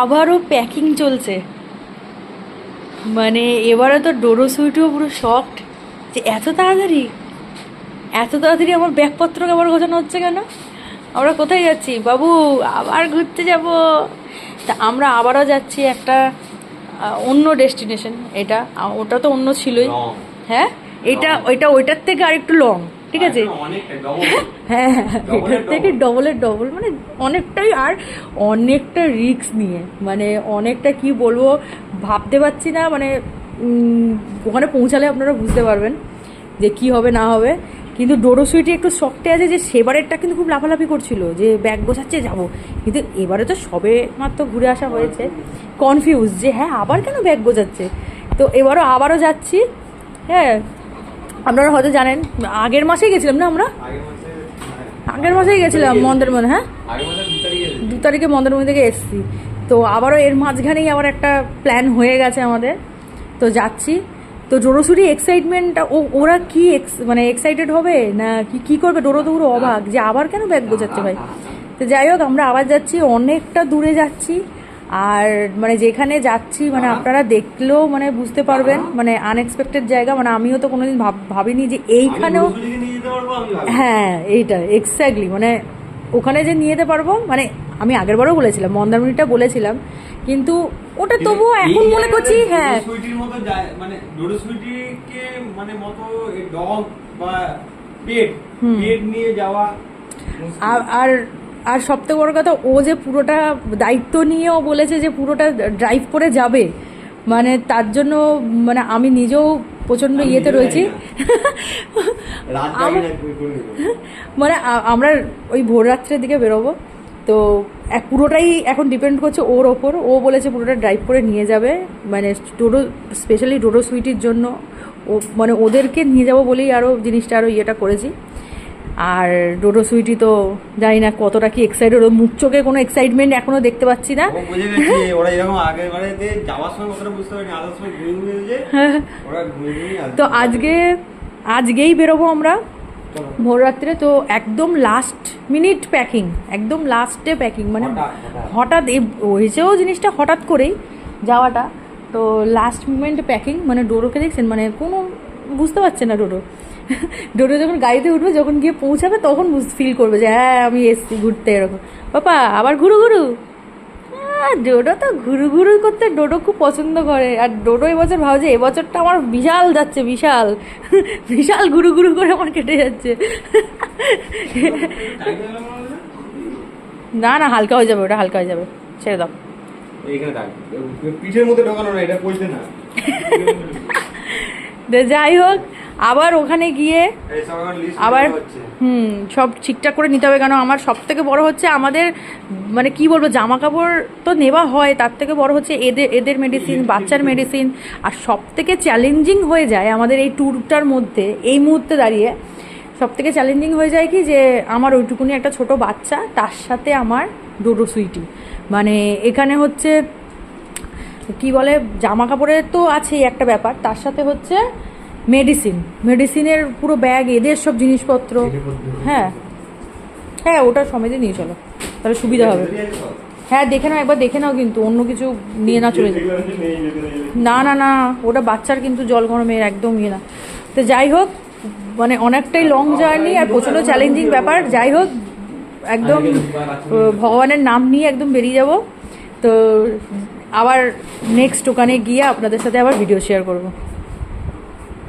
আবারও প্যাকিং চলছে। মানে এবারে তো ডোরো সুইটিও পুরো শকড যে এত তাড়াতাড়ি আমার ব্যাগপত্রকে আবার গোছানো হচ্ছে কেন। আমরা কোথায় যাচ্ছি বাবু? আবার ঘুরতে যাব। তা আমরা আবারও যাচ্ছি একটা অন্য ডেস্টিনেশন। এটা ওটা তো অন্য ছিলই। হ্যাঁ, এটা ওইটার থেকে আর একটু লং, ঠিক আছে। হ্যাঁ হ্যাঁ, এটার থেকে ডবলের ডবল, মানে অনেকটাই, আর অনেকটা রিস্ক নিয়ে, মানে অনেকটা কি বলবো ভাবতে পারছি না। মানে ওখানে পৌঁছালে আপনারা বুঝতে পারবেন যে কি হবে না হবে। কিন্তু ডোরো সুইটি একটু শক্টে আছে যে সেবারেরটা কিন্তু খুব লাফালাফি করছিল যে ব্যাগ গোছাচ্ছে যাবো, কিন্তু এবারে তো সবে মাত্র ঘুরে আসা হয়েছে, কনফিউজ যে হ্যাঁ আবার কেন ব্যাগ গোছাচ্ছে। তো আবারও যাচ্ছি। হ্যাঁ, আপনারা হয়তো জানেন আগের মাসেই গেছিলাম না আমরা, আগের মাসেই গেছিলাম মন্দারমণি। হ্যাঁ, 2 তারিখে মন্দারমণি থেকে এসছি। তো আবারও এর মাঝখানেই আবার একটা প্ল্যান হয়ে গেছে আমাদের, তো যাচ্ছি। তো ডোরোসুরি এক্সাইটমেন্ট, ওরা কি মানে এক্সাইটেড হবে না কি করবে, ডোরো তো পুরো অবাক যে আবার কেন ব্যাগ গোছাচ্ছে ভাই। তো যাই হোক, আমরা আবার যাচ্ছি, অনেকটা দূরে যাচ্ছি। আর মানে যেখানে যাচ্ছি মানে আপনারা দেখলেও মানে বুঝতে পারবেন, মানে আনএক্সপেক্টেড জায়গা। মানে আমিও তো কোনোদিন ভাবিনি যে এইখানেও, হ্যাঁ এইটা এক্স্যাক্টলি, মানে ওখানে যে নিয়ে যেতে পারবো। মানে আমি আগেরবারও বলেছিলাম, মন্দারমণিটা বলেছিলাম, কিন্তু ওটা তবুও এখন মনে করছি হ্যাঁ মানে ডোরো সুইটিকে মানে মতো ডগ বা পেট নিয়ে যাওয়া। আর আর সবথেকে বড় কথা, ও যে পুরোটা দায়িত্ব নিয়েও বলেছে যে পুরোটা ড্রাইভ করে যাবে, মানে তার জন্য মানে আমি নিজেও প্রচণ্ড ইয়েতে রয়েছি। মানে আমরা ওই ভোর রাত্রের দিকে বেরোবো, তো পুরোটাই এখন ডিপেন্ড করছে ওর ওপর। ও বলেছে পুরোটা ড্রাইভ করে নিয়ে যাবে, মানে ডোরো, স্পেশালি ডোরো সুইটির জন্য ও, মানে ওদেরকে নিয়ে যাবো বলেই আরও জিনিসটা আরও ইয়েটা করেছি। আর ডোরো সুইটি তো জানি না কতটা কি এক্সাইটেড, ওর মুখ চোখে কোনো এক্সাইটমেন্ট এখনো দেখতে পাচ্ছি না। তো আজকেই বেরোবো আমরা ভোর রাত্রে। তো একদম লাস্ট মিনিট প্যাকিং, একদম লাস্টে প্যাকিং, মানে হঠাৎ হয়েছেও জিনিসটা হঠাৎ করেই যাওয়াটা। তো লাস্ট মোমেন্টে প্যাকিং, মানে ডোরোকে দেখছেন, মানে কোনো বুঝতে পারছে না ডোরো। ডোরো যখন গাড়িতে উঠবে, যখন গিয়ে পৌঁছাবে তখন ফিল করবে যে হ্যাঁ আমি এসছি ঘুরতে, এরকম। পাপা আবার ঘুরু ডোডো তো ঘুরু করতে ডোডো খুব পছন্দ করে। আর ডোডো এবছর ভাবছে এবছরটা আমার বিশাল যাচ্ছে, বিশাল বিশাল ঘুরু করে আমার কেটে যাচ্ছে। না না, হালকা হয়ে যাবে, ওটা হালকা হয়ে যাবে, ছেড়ে দাও। পিঠের মধ্যে ঢোকানো না, এটা কইতে না। যাই হোক, আবার ওখানে গিয়ে আবার সব ঠিকঠাক করে নিতে হবে, কারণ আমার সব থেকে বড় হচ্ছে আমাদের, মানে কি বলবো, জামা কাপড় তো নেওয়া হয়, তার থেকে বড় হচ্ছে এদের মেডিসিন, বাচ্চার মেডিসিন। আর সব থেকে চ্যালেঞ্জিং হয়ে যায় আমাদের এই ট্যুরটার মধ্যে, এই মুহূর্তে দাঁড়িয়ে সব থেকে চ্যালেঞ্জিং হয়ে যায় কি, যে আমার ওইটুকুনি একটা ছোট বাচ্চা, তার সাথে আমার ডোডো সুইটি। মানে এখানে হচ্ছে কি বলে, জামা কাপড়ের তো আছেই একটা ব্যাপার, তার সাথে হচ্ছে মেডিসিনের পুরো ব্যাগ, এদের সব জিনিসপত্র। হ্যাঁ হ্যাঁ, ওটা সমেতে নিয়ে চলো, তাহলে সুবিধা হবে। হ্যাঁ দেখে নাও, একবার দেখে নাও, কিন্তু অন্য কিছু নিয়ে না চলে যাবে। না না না, ওটা বাচ্চার কিন্তু জল গরমের একদম ইয়ে না। তো যাই হোক, মানে অনেকটাই লং জার্নি আর প্রচণ্ড চ্যালেঞ্জিং ব্যাপার। যাই হোক, একদম ভগবানের নাম নিয়ে একদম বেরিয়ে যাব। তো আবার নেক্সট ওখানে গিয়ে আপনাদের সাথে আবার ভিডিও শেয়ার করবো।